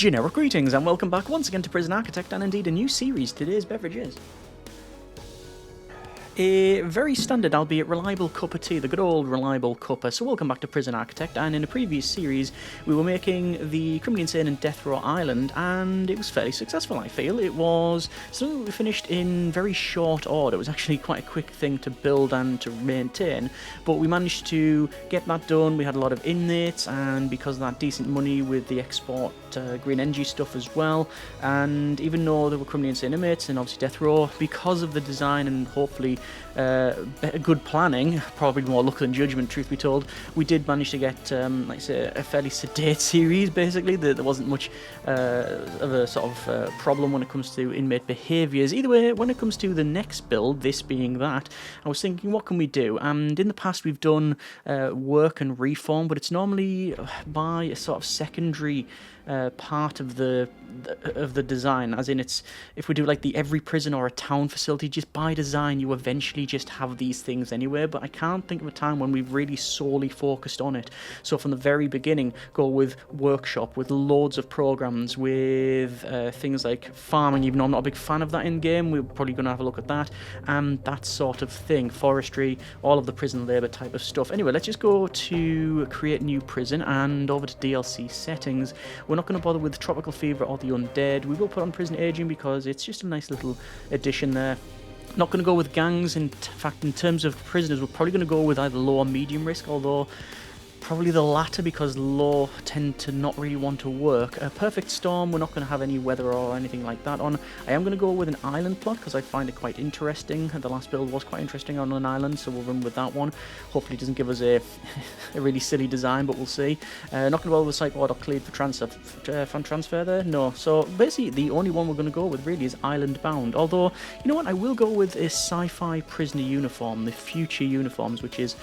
Generic greetings and welcome back once again to Prison Architect, and indeed a new series. Today's beverage is a very standard, albeit reliable cup of tea, the good old reliable cuppa. So welcome back to Prison Architect, and in a previous series we were making the criminally insane and death row island, and it was fairly successful, I feel. It was something that we finished in very short order. It was actually quite a quick thing to build and to maintain, but we managed to get that done. We had a lot of inmates, and because of that, decent money with the export green energy stuff as well. And even though there were criminally insane inmates and obviously death row, because of the design and hopefully good planning, probably more luck than judgment, truth be told, we did manage to get, like I say, a fairly sedate series. Basically, there wasn't much of a sort of problem when it comes to inmate behaviours. Either way, when it comes to the next build, this being that, I was thinking, what can we do? And in the past, we've done work and reform, but it's normally by a sort of secondary part of the design, as in it's, if we do like the every prison or a town facility, just by design you eventually just have these things anyway. But I can't think of a time when we've really solely focused on it. So from the very beginning, go with workshop, with loads of programs, with things like farming, even though I'm not a big fan of that in game. We're probably going to have a look at that, and that sort of thing, forestry, all of the prison labour type of stuff. Anyway, let's just go to create new prison and over to DLC settings. We're not going to bother with tropical fever or the undead. We will put on prison aging because it's just a nice little addition there. Not going to go with gangs. In fact, in terms of prisoners, we're probably going to go with either low or medium risk, although probably the latter, because low tend to not really want to work. A perfect storm, we're not going to have any weather or anything like that on. I am going to go with an island plot because I find it quite interesting. The last build was quite interesting on an island, so we'll run with that one. Hopefully it doesn't give us a really silly design, but we'll see. Not going to bother with sideboard or cleared for transfer there? No. So basically the only one we're going to go with really is island bound. Although, you know what, I will go with a sci-fi prisoner uniform, the future uniforms, which is,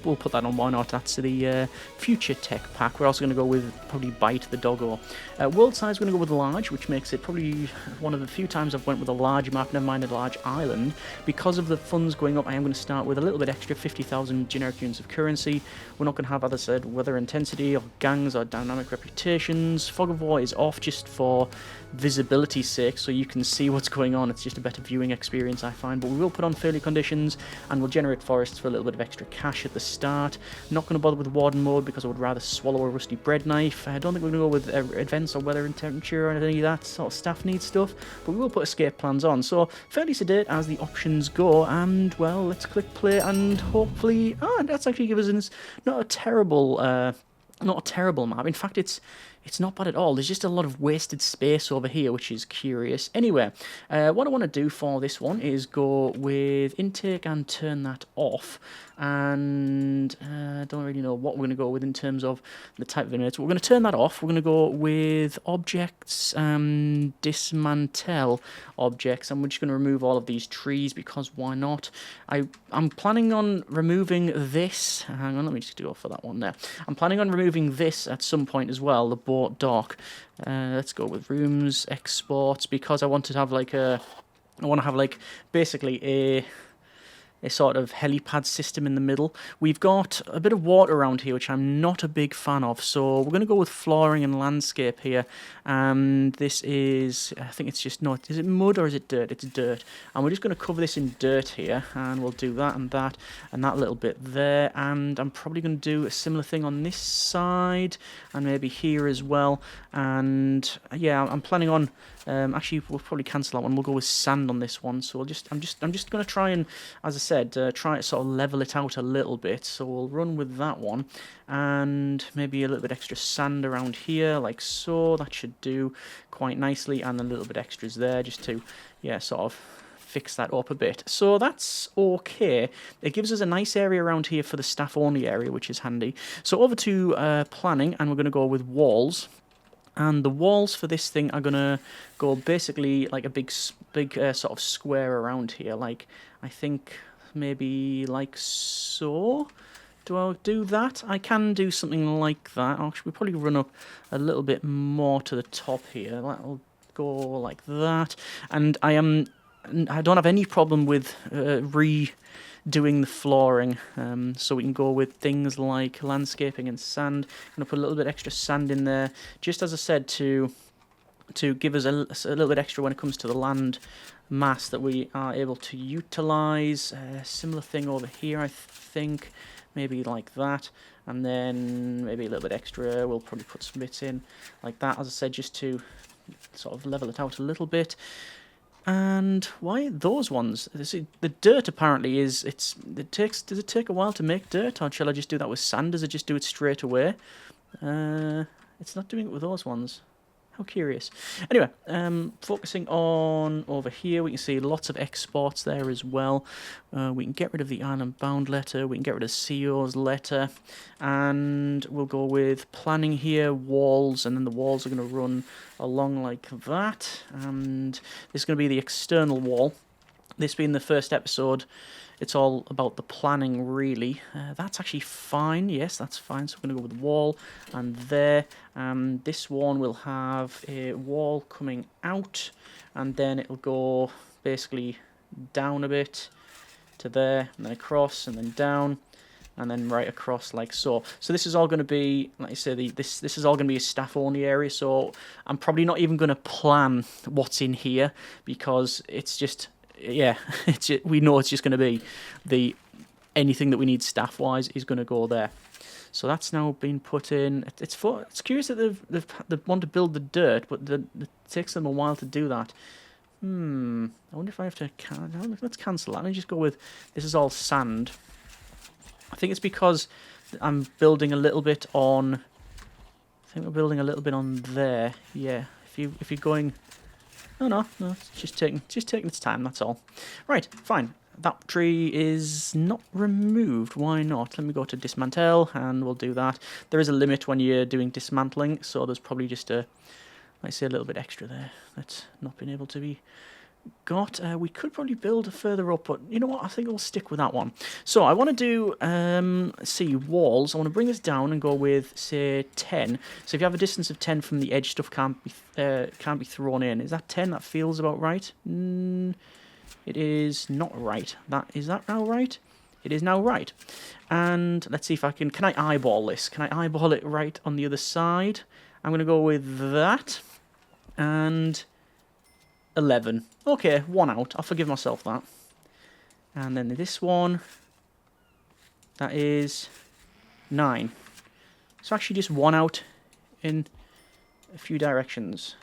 we'll put that on. Why not? That's the future tech pack. We're also going to go with probably Bite the Doggo. World size, we're going to go with large, which makes it probably one of the few times I've went with a large map, never mind a large island. Because of the funds going up, I am going to start with a little bit extra, 50,000 generic units of currency. We're not going to have, as I said, weather intensity or gangs or dynamic reputations. Fog of War is off just for visibility's sake, so you can see what's going on. It's just a better viewing experience, I find. But we will put on fairly conditions, and we'll generate forests for a little bit of extra cash at the start. Not going to bother with warden mode because I would rather swallow a rusty bread knife. I don't think we're going to go with events or weather and temperature or any of that sort of staff need stuff, but we will put escape plans on. So fairly sedate as the options go, and well, let's click play and hopefully, that's actually give us not a terrible map. In fact, it's not bad at all. There's just a lot of wasted space over here, which is curious. Anyway, what I want to do for this one is go with intake and turn that off. And I don't really know what we're going to go with in terms of the type of inmates. We're going to turn that off. We're going to go with objects, dismantle objects, and we're just going to remove all of these trees because why not? I'm planning on removing this. Hang on, let me just go for that one there. I'm planning on removing this at some point as well, the boat dock. Let's go with rooms, exports, because I want to have basically a sort of helipad system in the middle. We've got a bit of water around here, which I'm not a big fan of, so we're going to go with flooring and landscape here. And this is, I think it's just not, is it mud or is it dirt? It's dirt. And we're just going to cover this in dirt here, and we'll do that and that little bit there. And I'm probably going to do a similar thing on this side, and maybe here as well. And yeah, I'm planning on, actually we'll probably cancel that one. We'll go with sand on this one. So I'm just going to try and, as I said, try to sort of level it out a little bit. So we'll run with that one, and maybe a little bit extra sand around here, like so. That should do quite nicely, and a little bit extras there just to, sort of fix that up a bit. So that's okay. It gives us a nice area around here for the staff only area, which is handy. So over to planning, and we're going to go with walls. And the walls for this thing are going to go basically like a big sort of square around here, like I think maybe like so. Do I do that? I can do something like that. Actually, we'll probably run up a little bit more to the top here. That'll go like that. And I am I don't have any problem with redoing the flooring, so we can go with things like landscaping and sand. I'm going to put a little bit extra sand in there, just as I said, to give us a little bit extra when it comes to the land mass that we are able to utilise. Similar thing over here, I think, maybe like that, and then maybe a little bit extra. We'll probably put some bits in like that, as I said, just to sort of level it out a little bit. And why those ones? The dirt apparently is does it take a while to make dirt, or shall I just do that with sand? Does it just do it straight away? It's not doing it with those ones. How curious. Anyway, focusing on over here, we can see lots of exports there as well. We can get rid of the island bound letter, we can get rid of CO's letter, and we'll go with planning here, walls, and then the walls are going to run along like that. And this is going to be the external wall. This being the first episode, it's all about the planning, really. That's actually fine. Yes, that's fine. So we're going to go with the wall and there. This one will have a wall coming out, and then it'll go basically down a bit to there, and then across, and then down, and then right across like so. So this is all going to be, like I say, this is all going to be a staff-only area. So I'm probably not even going to plan what's in here, because it's just... yeah, we know it's just going to be anything that we need staff-wise is going to go there. So that's now been put in. It's curious that they want to build the dirt, but it takes them a while to do that. I wonder if I have to... let's cancel that. Let me just go with... this is all sand. I think it's because I'm building a little bit on... I think we're building a little bit on there. Yeah, if you're going... No, it's just taking its time, that's all. Right, fine. That tree is not removed. Why not? Let me go to dismantle, and we'll do that. There is a limit when you're doing dismantling, so there's probably just a little bit extra there that's not been able to be got. We could probably build further up, but you know what? I think we'll stick with that one. So I want to do, walls. I want to bring this down and go with, say, 10. So if you have a distance of 10 from the edge, stuff can't be thrown in. Is that 10? That feels about right. It is not right. Is that now right? It is now right. And let's see if I can I eyeball this? Can I eyeball it right on the other side? I'm going to go with that. And 11. Okay, 1 out. I'll forgive myself that. And then this one, that is 9. So actually just 1 out in a few directions.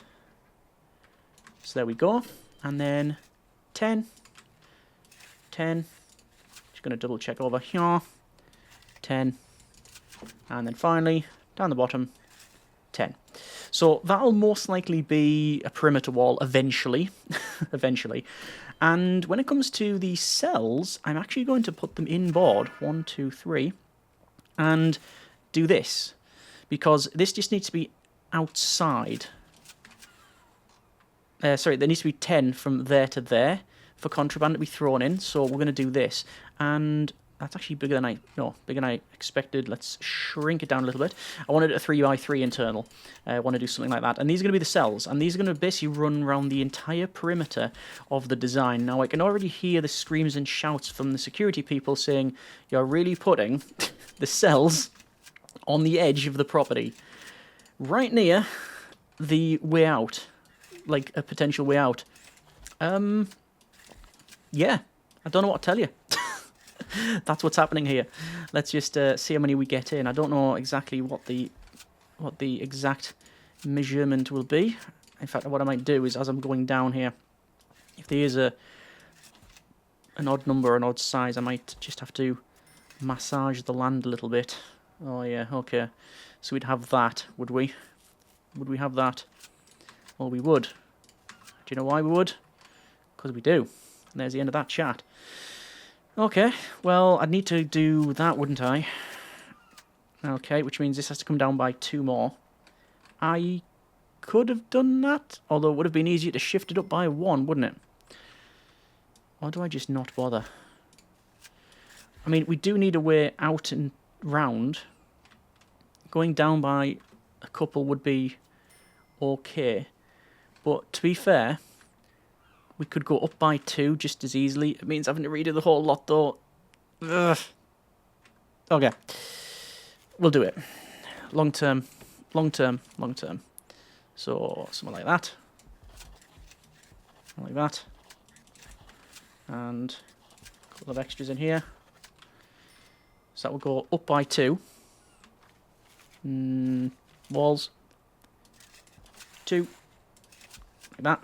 So there we go. And then 10. Just going to double check over here. 10. And then finally, down the bottom, 10. So that'll most likely be a perimeter wall eventually. Eventually. And when it comes to the cells, I'm actually going to put them in board. 1, 2, 3. And do this. Because this just needs to be outside. Sorry, there needs to be 10 from there to there for contraband to be thrown in. So we're going to do this. And that's actually bigger than I expected. Let's shrink it down a little bit. I wanted a 3x3 internal. I want to do something like that. And these are going to be the cells. And these are going to basically run around the entire perimeter of the design. Now, I can already hear the screams and shouts from the security people saying, you're really putting the cells on the edge of the property. Right near the way out. Like a potential way out. Yeah. I don't know what to tell you. That's what's happening here. Let's just see how many we get in. I don't know exactly what the exact measurement will be. In fact, what I might do is, as I'm going down here, if there is an odd number, an odd size, I might just have to massage the land a little bit. Oh yeah, okay. So we'd have that, would we? Would we have that? Well, we would. Do you know why we would? Because we do. And there's the end of that chat. Okay, well, I'd need to do that, wouldn't I? Okay, which means this has to come down by 2 more. I could have done that, although it would have been easier to shift it up by 1, wouldn't it? Or do I just not bother? I mean, we do need a way out and round. Going down by a couple would be okay. But to be fair, We could go up by 2 just as easily. It means having to redo the whole lot, though. Ugh. Okay. We'll do it. Long term. Long term. Long term. So, something like that. Like that. And a couple of extras in here. So that will go up by 2. Walls. 2. Like that.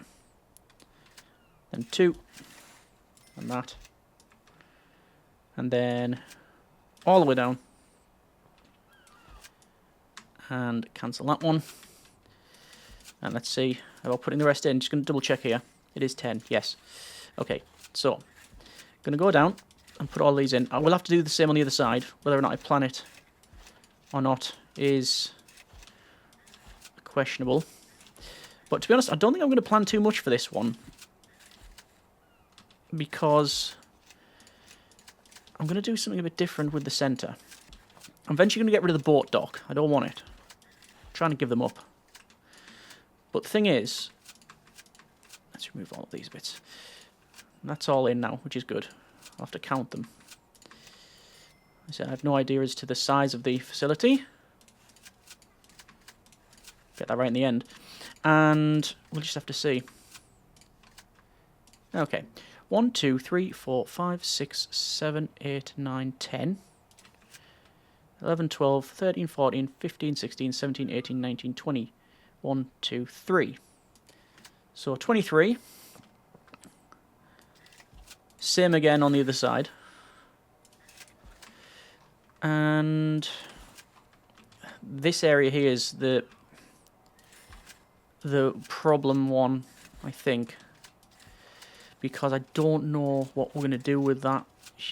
Then 2. And that. And then all the way down. And cancel that one. And let's see about putting the rest in. Just going to double check here. It is 10. Yes. Okay. So, going to go down and put all these in. I will have to do the same on the other side. Whether or not I plan it or not is questionable. But to be honest, I don't think I'm going to plan too much for this one. Because I'm going to do something a bit different with the centre. I'm eventually going to get rid of the boat dock. I don't want it. I'm trying to give them up. But the thing is, let's remove all of these bits. That's all in now, which is good. I'll have to count them. I said I have no idea as to the size of the facility. Get that right in the end. And we'll just have to see. Okay. 1, 2, 3, 4, 5, 6, 7, 8, 9, 10. 11, 12, 13, 14, 15, 16, 17, 18, 19, 20. 1, 2, 3. So 23. Same again on the other side. And this area here is the problem one, I think. Because I don't know what we're going to do with that.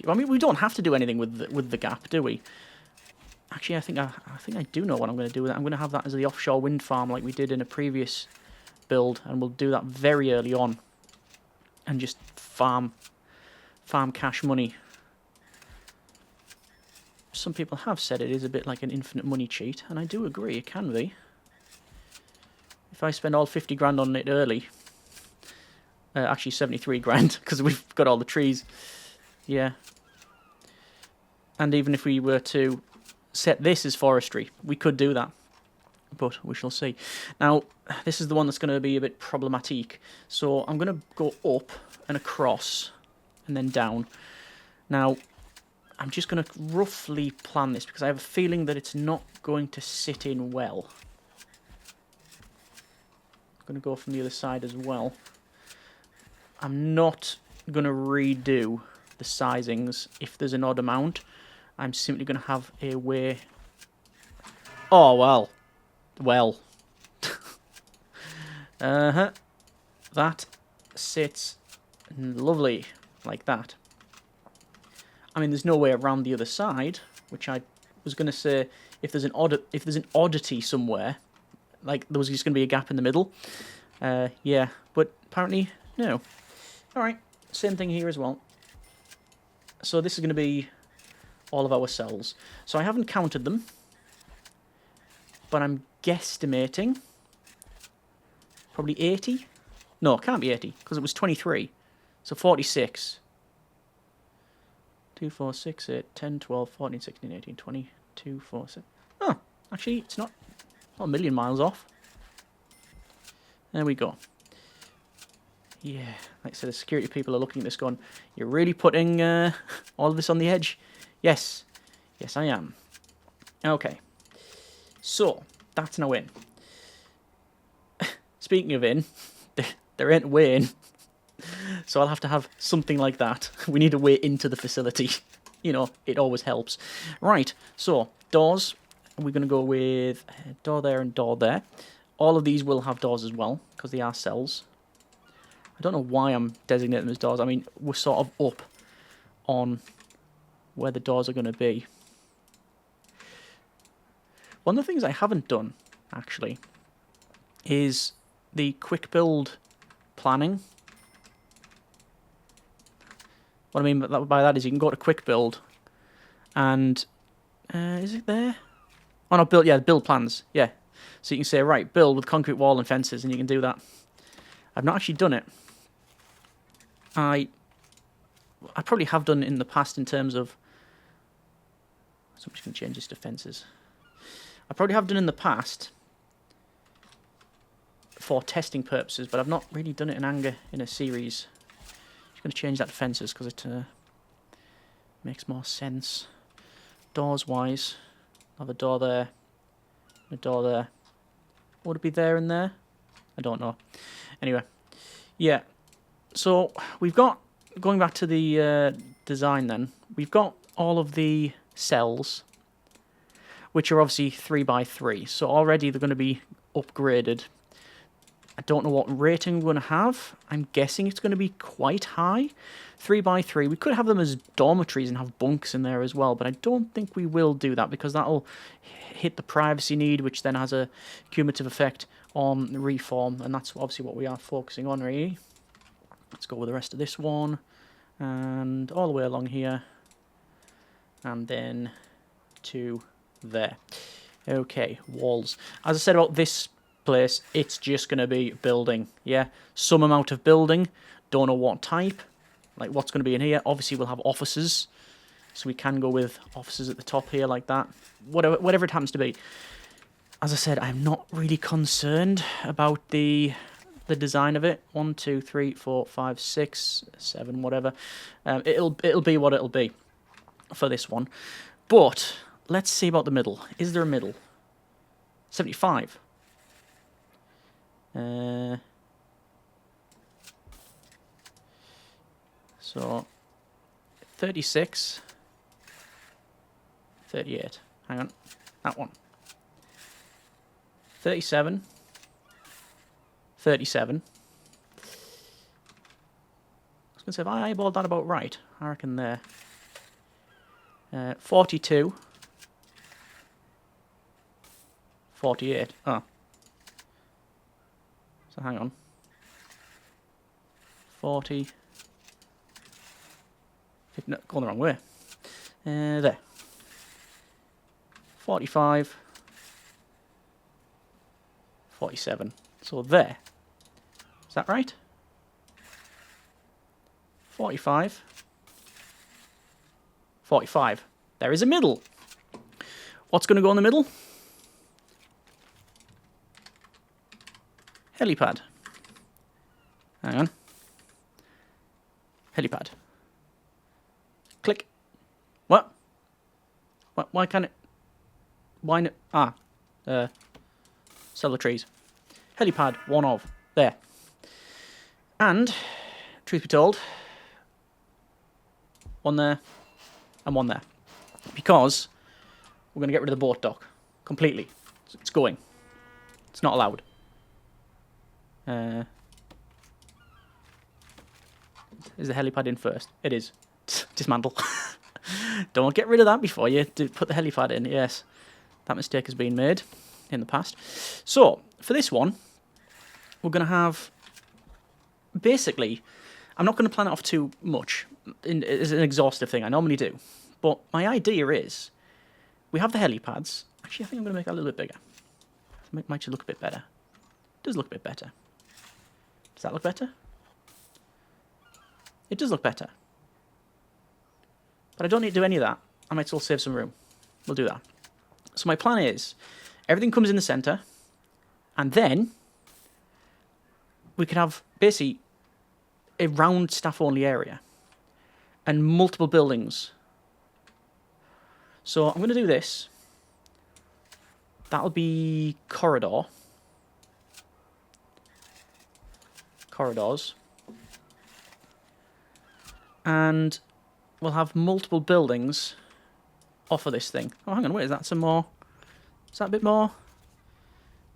I mean, we don't have to do anything with the gap, do we? Actually, I think I do know what I'm going to do with it. I'm going to have that as the offshore wind farm like we did in a previous build, and we'll do that very early on, and just farm cash money. Some people have said it is a bit like an infinite money cheat, and I do agree, it can be. If I spend all 50 grand on it early, actually 73 grand, because we've got all the trees, yeah. And even if we were to set this as forestry, we could do that, but we shall see. Now, this is the one that's going to be a bit problematic, so I'm going to go up and across, and then down. Now, I'm just going to roughly plan this, because I have a feeling that it's not going to sit in well. I'm going to go from the other side as well. I'm not going to redo the sizings if there's an odd amount. I'm simply going to have a way... Oh, well. Well. That sits lovely like that. I mean, there's no way around the other side, which I was going to say if there's an oddity somewhere, like there was just going to be a gap in the middle. Yeah, but apparently, no. Alright, same thing here as well. So this is going to be all of our cells. So I haven't counted them, but I'm guesstimating probably 80. No, it can't be 80, because it was 23. So 46. 2, 4, 6, 8, 10, 12, 14, 16, 18, 20, 2, 4, 6. Oh, actually, it's not a million miles off. There we go. Yeah, like I said, the security people are looking at this going, you're really putting all of this on the edge? Yes. Yes, I am. Okay. So, that's now in. Speaking of in, there ain't a way in. So I'll have to have something like that. We need a way into the facility. You know, it always helps. Right, so, doors. We're going to go with door there and door there. All of these will have doors as well, because they are cells. I don't know why I'm designating them as doors. I mean, we're sort of up on where the doors are going to be. One of the things I haven't done, actually, is the quick build planning. What I mean by that is you can go to quick build and... is it there? Oh no, build plans, yeah. So you can say, right, build with concrete wall and fences, and you can do that. I've not actually done it. I probably have done in the past in terms of... So I'm just going to change this to fences. I probably have done in the past for testing purposes, but I've not really done it in anger in a series. Just going to change that to fences because it makes more sense. Doors-wise, I'll have a door there, a door there. Would it be there and there? I don't know. Anyway, yeah. So we've got, going back to the design then, we've got all of the cells, which are obviously 3x3. So already they're going to be upgraded. I don't know what rating we're going to have. I'm guessing it's going to be quite high. 3x3. We could have them as dormitories and have bunks in there as well, but I don't think we will do that because that'll hit the privacy need, which then has a cumulative effect on the reform, and that's obviously what we are focusing on, really. Let's go with the rest of this one, and all the way along here, and then to there. Okay, walls. As I said about this place, it's just going to be building, yeah? Some amount of building, don't know what type, like what's going to be in here. Obviously we'll have offices, so we can go with offices at the top here like that. Whatever it happens to be. As I said, I'm not really concerned about the design of it. 1, 2, 3, 4, 5, 6, 7, whatever. It'll be what it'll be for this one. But let's see about the middle. Is there a middle? 75. So 36, 38. Hang on, that one. 37, 37. I was going to say, if I eyeballed that about right, I reckon there. 42, 48. Oh. So hang on. 40. No, going the wrong way. There. 45. 47. So there. Is that right? 45. 45. There is a middle. What's going to go in the middle? Helipad. Hang on. Helipad. Click. What? Why can't it? Why not? Ah. Cellar trees. Helipad, one of. There. And, truth be told, one there and one there. Because we're going to get rid of the boat dock completely. It's going. It's not allowed. Is the helipad in first? It is. Dismantle. Don't get rid of that before you put the helipad in. Yes, that mistake has been made in the past. So, for this one, we're going to have... Basically, I'm not going to plan it off too much. It's an exhaustive thing, I normally do. But my idea is, we have the helipads. Actually, I think I'm going to make that a little bit bigger. It might just look a bit better. It does look a bit better. Does that look better? It does look better. But I don't need to do any of that. I might still save some room. We'll do that. So my plan is, everything comes in the centre, and then we can have basically a round staff-only area and multiple buildings. So I'm going to do this. That'll be corridors. And we'll have multiple buildings off of this thing. Oh, hang on, wait, is that some more? Is that a bit more?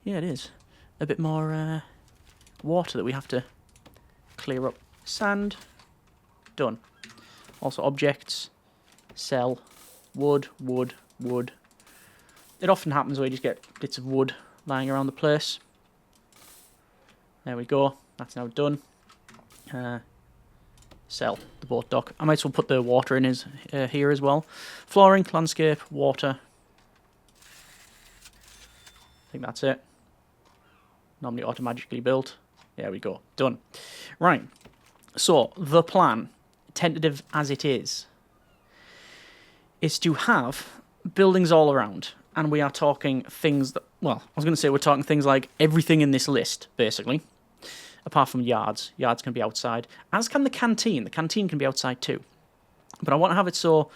Yeah, it is. A bit more water that we have to clear up. Sand. Done. Also objects. Cell. Wood, wood, wood. It often happens where you just get bits of wood lying around the place. There we go. That's now done. Cell, the boat dock. I might as well put the water in here as well. Flooring, landscape, water. I think that's it. Normally automatically built. There we go. Done. Right. So, the plan, tentative as it is to have buildings all around. And we are talking things that, well, I was going to say we're talking things like everything in this list, basically. Apart from yards. Yards can be outside. As can the canteen. The canteen can be outside too. But I want to have it so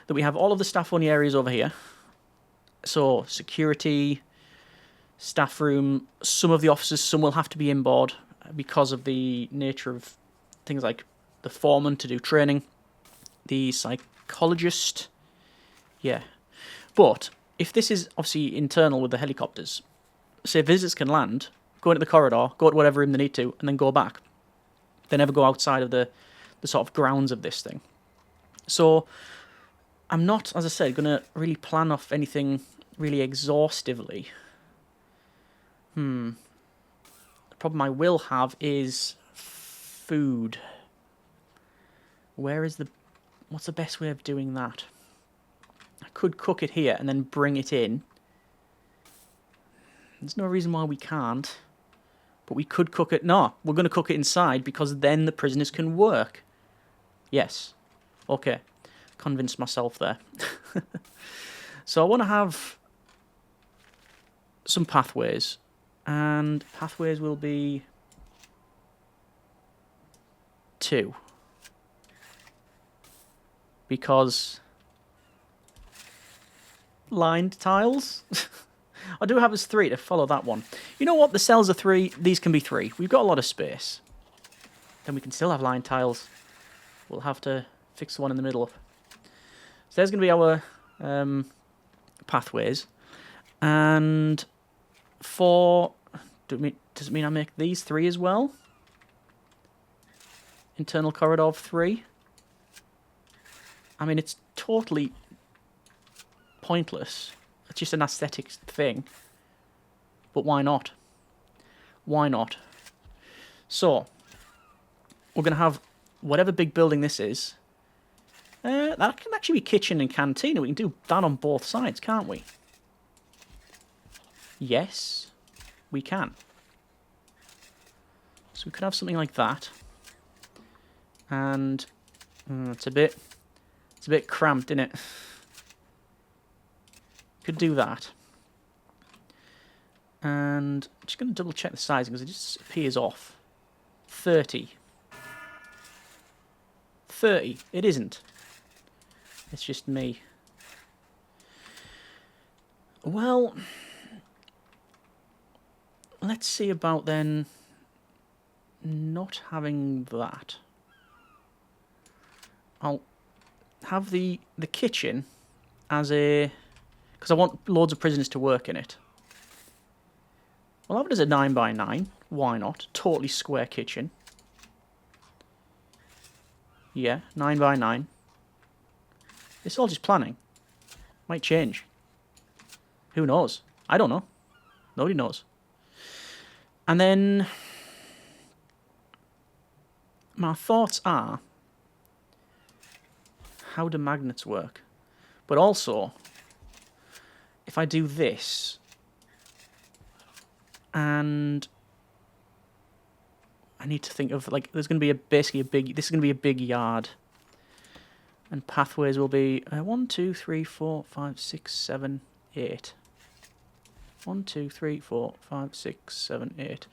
that we have all of the staff-only areas over here. So, security, staff room, some of the offices, some will have to be inboard because of the nature of things like the foreman to do training, the psychologist, yeah. But if this is obviously internal with the helicopters, say visitors can land, go into the corridor, go to whatever room they need to, and then go back. They never go outside of the sort of grounds of this thing. So I'm not, as I said, going to really plan off anything really exhaustively. The problem I will have is food. What's the best way of doing that? I could cook it here and then bring it in. There's no reason why we can't. But we could cook it. No, we're going to cook it inside because then the prisoners can work. Yes. Okay. Convinced myself there. So I want to have some pathways. And pathways will be 2. Because lined tiles. I do have as 3 to follow that one. You know what? The cells are 3. These can be 3. We've got a lot of space. Then we can still have lined tiles. We'll have to fix the one in the middle up. So there's going to be our pathways. And does it mean I make these 3 as well? Internal corridor of 3. I mean, it's totally pointless. It's just an aesthetic thing. But why not? Why not? So, we're going to have whatever big building this is. That can actually be kitchen and canteen. We can do that on both sides, can't we? Yes, we can. So we could have something like that. And it's a bit cramped, isn't it? Could do that. And I'm just going to double check the sizing because it just appears off. 30. 30. It isn't. It's just me. Well, let's see about then not having that. I'll have the kitchen as a... because I want loads of prisoners to work in it. I'll have it as a 9x9. Why not? Totally square kitchen. Yeah, 9x9. It's all just planning. Might change. Who knows? I don't know. Nobody knows. And then... my thoughts are... how do magnets work? But also... if I do this... and... I need to think of, like, there's going to be basically a big... this is going to be a big yard. And pathways will be 1, 2, 3, 4, 5, 6, 7, 8. 1, 2, 3, 4, 5, 6, 7, 8.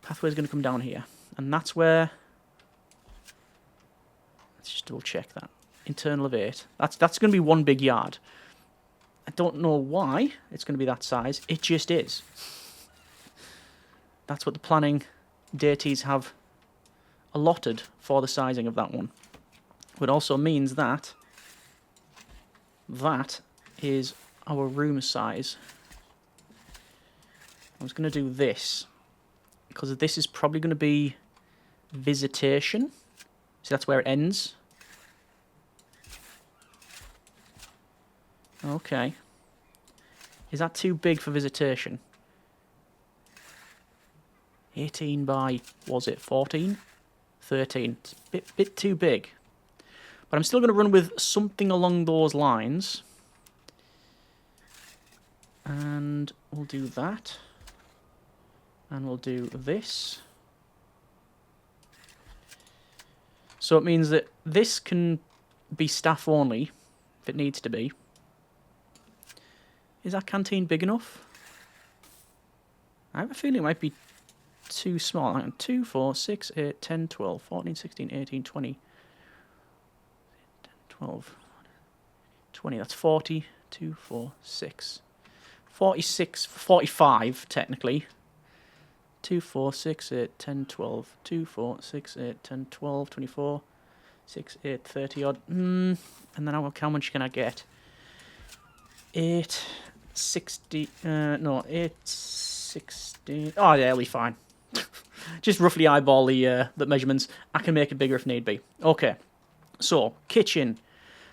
Pathway's going to come down here. And that's where... let's just double check that. Internal of 8. That's going to be one big yard. I don't know why it's going to be that size. It just is. That's what the planning deities have allotted for the sizing of that one. But also means that that is our room size. I was going to do this because this is probably going to be visitation. So that's where it ends. Okay. Is that too big for visitation? 18 by, was it 14? 13. It's a bit too big. But I'm still going to run with something along those lines. And we'll do that. And we'll do this. So it means that this can be staff only, if it needs to be. Is that canteen big enough? I have a feeling it might be too small. Hang on. 2, 4, 6, 8, 10, 12, 14, 16, 18, 20. 12, 20, that's 40, 2, 4, 6. 46, 45, technically. 2, 4, 6, 8, 10, 12. 2, 4, 6, 8, 10, 12, 24, 6, 8, 30 odd. And then how much can I get? 8, 60, no, 8, 60. Oh, yeah, it'll be fine. Just roughly eyeball the measurements. I can make it bigger if need be. Okay, so kitchen.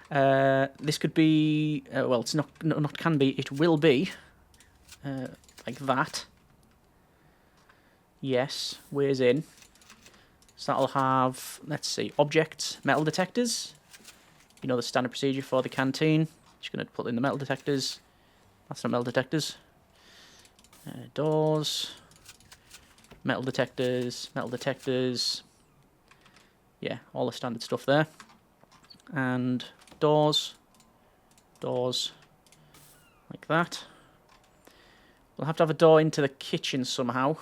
This could be, well, it's not can be, it will be, like that. Yes, ways in. So that'll have, let's see, objects, metal detectors. You know the standard procedure for the canteen. Just going to put in the metal detectors. That's not metal detectors. Doors. Metal detectors, metal detectors. Yeah, all the standard stuff there. And doors. Doors. Like that. We'll have to have a door into the kitchen somehow.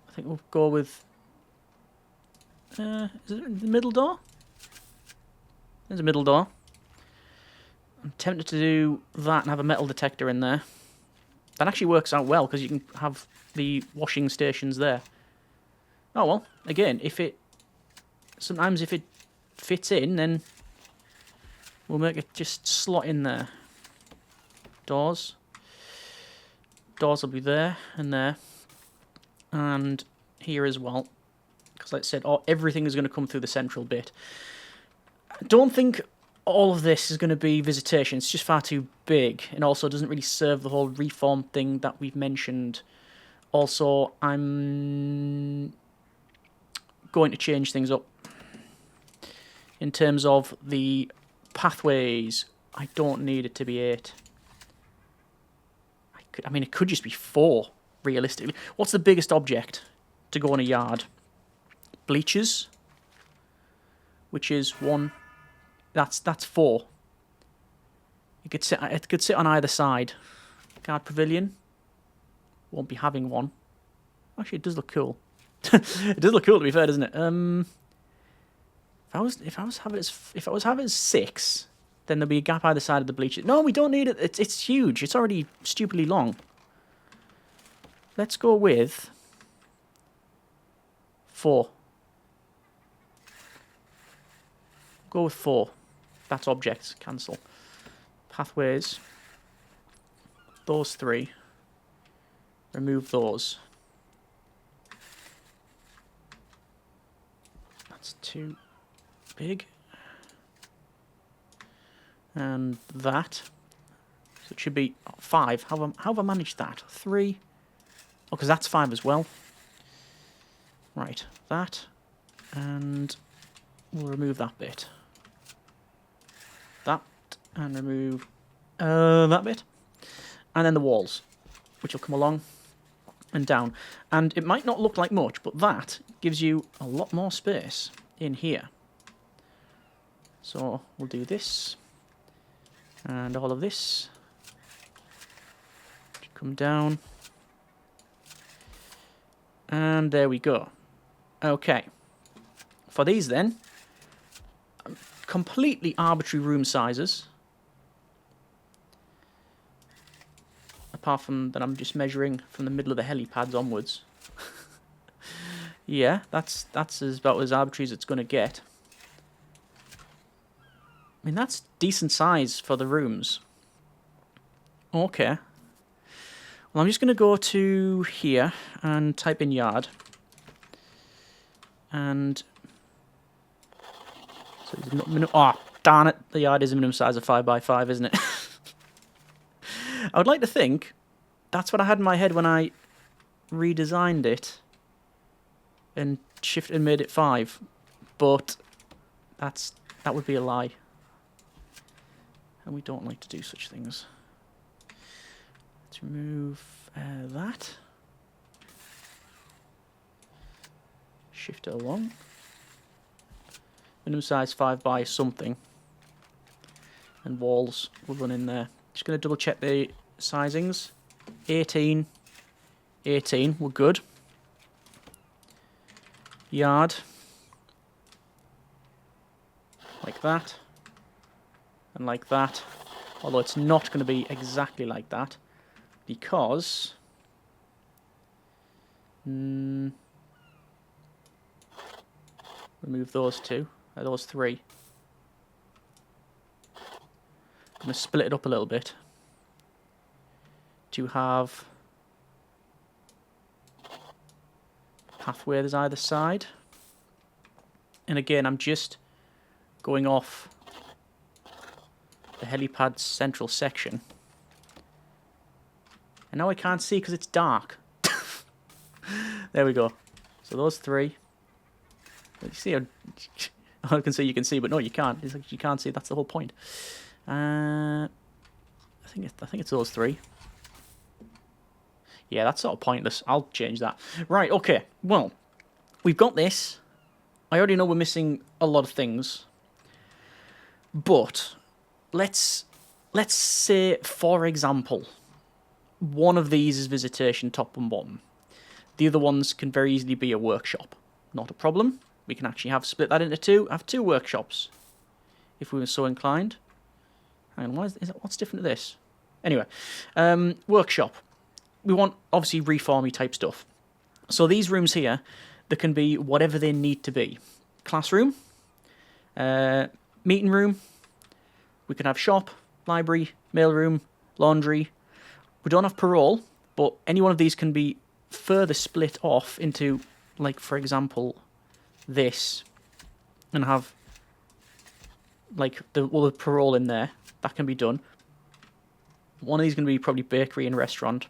I think we'll go with... is it the middle door? There's a middle door. I'm tempted to do that and have a metal detector in there. That actually works out well, because you can have the washing stations there. Oh well, again, sometimes if it fits in, then we'll make it just slot in there. Doors. Doors will be there and there. And here as well. Because like I said, everything is going to come through the central bit. I don't think all of this is going to be visitation. It's just far too big. And also doesn't really serve the whole reform thing that we've mentioned. Also, I'm going to change things up. In terms of the pathways, I don't need it to be 8. I mean, it could just be 4, realistically. What's the biggest object to go in a yard? Bleachers, which is 1. That's 4. It could sit on either side. Guard pavilion. Won't be having one. Actually, it does look cool. It does look cool, to be fair, doesn't it? If I was having it as 6, then there'll be a gap either side of the bleachers. No, we don't need it. It's huge. It's already stupidly long. Let's go with 4. Go with 4. That's objects. Cancel. Pathways. Those 3. Remove those. That's too big. And that. So it should be 5. How have I managed that? 3. Oh, because that's 5 as well. Right. That. And we'll remove that bit. That. And remove that bit. And then the walls, which will come along and down. And it might not look like much, but that gives you a lot more space in here. So we'll do this. And all of this. Come down. And there we go. Okay. For these then, completely arbitrary room sizes. Apart from that I'm just measuring from the middle of the helipads onwards. Yeah, that's about as arbitrary as it's going to get. I mean, that's decent size for the rooms. Okay. Well, I'm just going to go to here and type in yard. And... so oh, darn it. The yard is a minimum size of 5x5, isn't it? I would like to think that's what I had in my head when I redesigned it and made it 5. But that would be a lie. And we don't like to do such things. Let's remove that. shift L1. Minimum size 5 by something. And walls will run in there. Just going to double check the sizings. 18. 18, we're good. Yard. Like that. And like that. Although it's not going to be exactly like that. Because... remove those two. Those three. I'm going to split it up a little bit. To have... pathways either side. And again, I'm just going off the helipad's central section. And now I can't see because it's dark. There we go. So those three. You see, I can say you can see, but no, you can't. It's like you can't see. That's the whole point. I think it's those three. Yeah, that's sort of pointless. I'll change that. Right, okay. Well, we've got this. I already know we're missing a lot of things. But let's say, for example, one of these is visitation, top and bottom. The other ones can very easily be a workshop. Not a problem. We can actually split that into two. Have two workshops, if we were so inclined. Hang on, what's different to this? Anyway, workshop. We want, obviously, reformy type stuff. So these rooms here, they can be whatever they need to be. Classroom, meeting room, we can have shop, library, mailroom, laundry. We don't have parole, but any one of these can be further split off into, like, for example, this, and have, like, the parole in there. That can be done. One of these is going to be probably bakery and restaurant.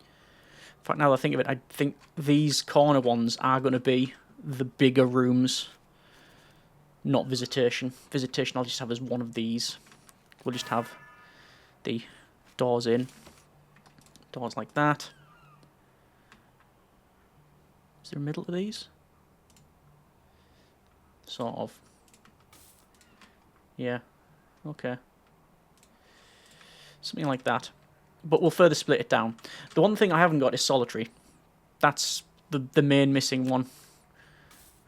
In fact, now that I think of it, I think these corner ones are going to be the bigger rooms, not visitation. Visitation I'll just have as one of these. We'll just have the doors in. Doors like that. Is there a middle to these? Sort of. Yeah. Okay. Something like that. But we'll further split it down. The one thing I haven't got is solitary. That's the main missing one.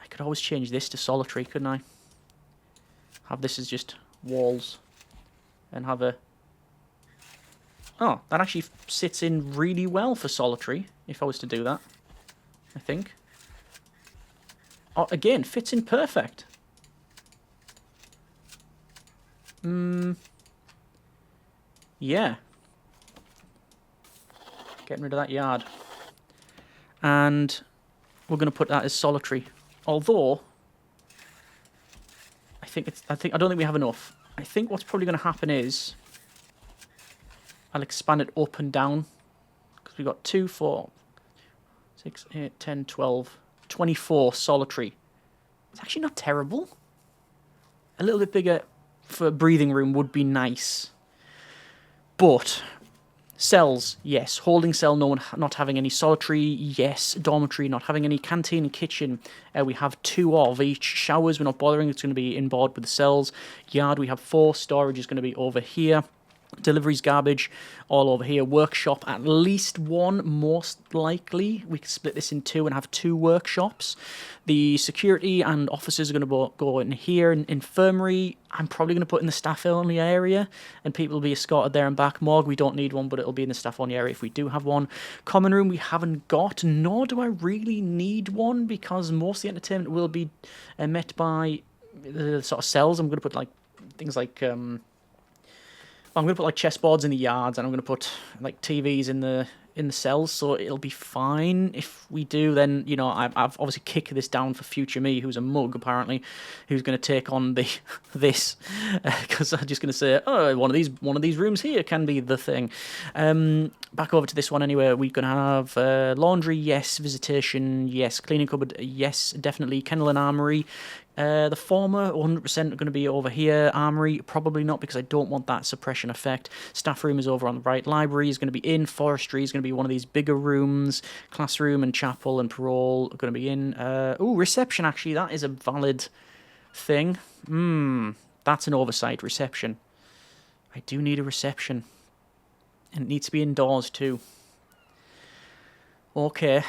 I could always change this to solitary, couldn't I? Have this as just walls. And have a... Oh, that actually sits in really well for solitary, if I was to do that. I think. Oh, again, fits in perfect. Yeah. Getting rid of that yard. And we're going to put that as solitary. Although, I don't think we have enough. I think what's probably going to happen is I'll expand it up and down. Because we've got 2, 4, 6, 8, 10, 12, 24 solitary. It's actually not terrible. A little bit bigger for a breathing room would be nice. But cells, yes. Holding cell, no one not having any. Solitary, yes. Dormitory, not having any. Canteen and kitchen, we have 2 of each. Showers, we're not bothering. It's going to be inboard with the cells. Yard, we have 4. Storage is going to be over here. Deliveries, garbage, all over here. Workshop, at least 1, most likely. We can split this in 2 and have 2 workshops. The security and officers are going to go in here. Infirmary, I'm probably going to put in the staff-only area, and people will be escorted there and back. Morgue, we don't need one, but it'll be in the staff-only area if we do have one. Common room, we haven't got, nor do I really need one, because most of the entertainment will be met by the sort of cells. I'm going to put, like, things like... I'm going to put like chessboards in the yards, and I'm going to put like TVs in the cells, so it'll be fine. If we do, then, you know, I've obviously kicked this down for future me, who's a mug apparently, who's going to take on this, because I'm just going to say, oh, one of these rooms here can be the thing. Back over to this one anyway. We're going to have laundry, yes. Visitation, yes. Cleaning cupboard, yes, definitely. Kennel and armory. The former 100% are going to be over here. Armory, probably not, because I don't want that suppression effect. Staff room is over on the right. Library is going to be in. Forestry is going to be one of these bigger rooms. Classroom and chapel and parole are going to be in. Reception, actually, that is a valid thing. That's an oversight, reception. I do need a reception. And it needs to be indoors, too. Okay.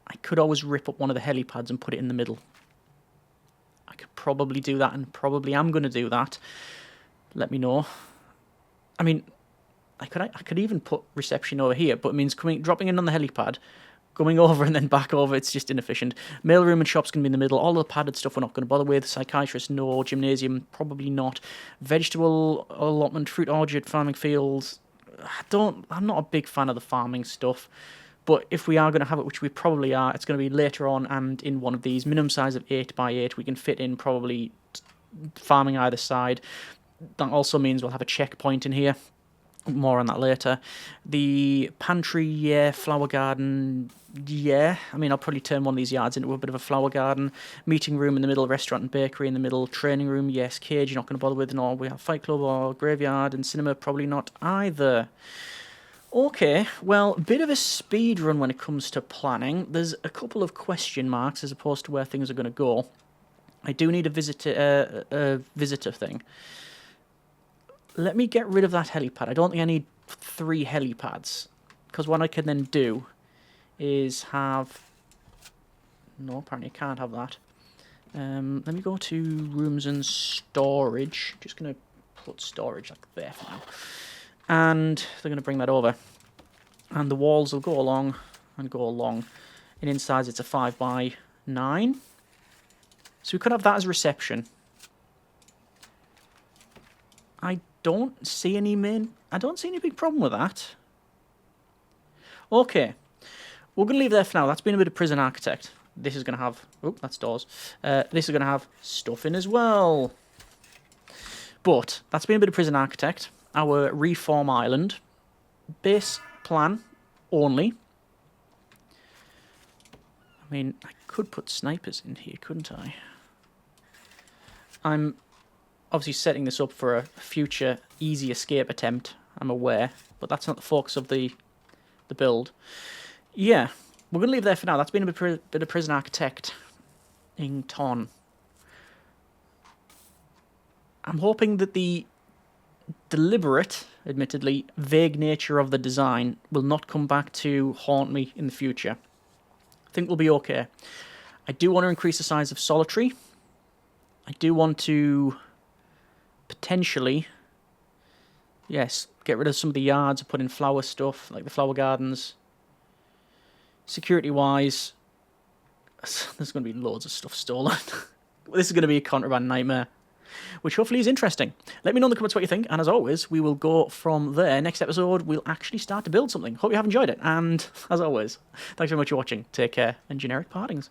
I could always rip up one of the helipads and put it in the middle. I could probably do that, and probably am going to do that. Let me know. I mean, I could even put reception over here, but it means dropping in on the helipad, going over and then back over. It's just inefficient. Mailroom and shop's going to be in the middle. All the padded stuff we're not going to bother with. Psychiatrist, no. Gymnasium, probably not. Vegetable allotment, fruit orchard, farming fields. I'm not a big fan of the farming stuff. But if we are going to have it, which we probably are, it's going to be later on and in one of these. Minimum size of 8x8. We can fit in probably farming either side. That also means we'll have a checkpoint in here. More on that later. The pantry, yeah. Flower garden, yeah. I mean, I'll probably turn one of these yards into a bit of a flower garden. Meeting room in the middle. Restaurant and bakery in the middle. Training room, yes. Cage, you're not going to bother with. No, we have fight club or graveyard, and cinema, probably not either. Okay, well, bit of a speed run when it comes to planning. There's a couple of question marks as opposed to where things are going to go. I do need a visitor thing. Let me get rid of that helipad. I don't think I need 3 helipads, because what I can then do is have... No, apparently I can't have that. Let me go to rooms and storage. Just going to put storage like there for now. And they're going to bring that over. And the walls will go along and go along. And inside it's a 5x9. So we could have that as reception. I don't see any big problem with that. Okay. We're going to leave there for now. That's been a bit of prison architect. This is going to have... Oh, that's doors. This is going to have stuff in as well. But that's been a bit of prison architect. Our reform island. Base plan only. I mean, I could put snipers in here, couldn't I? I'm obviously setting this up for a future easy escape attempt, I'm aware, but that's not the focus of the build. Yeah, we're going to leave there for now. That's been a bit of prison architect in Ton. I'm hoping that the deliberate, admittedly, vague nature of the design will not come back to haunt me in the future. I think we'll be okay. I do want to increase the size of solitary. I do want to potentially, yes, get rid of some of the yards and put in flower stuff, like the flower gardens. Security-wise, there's going to be loads of stuff stolen. This is going to be a contraband nightmare, which hopefully is interesting. Let me know in the comments what you think, and as always, we will go from there. Next episode, we'll actually start to build something. Hope you have enjoyed it, and as always, thanks very much for watching. Take care, and generic partings.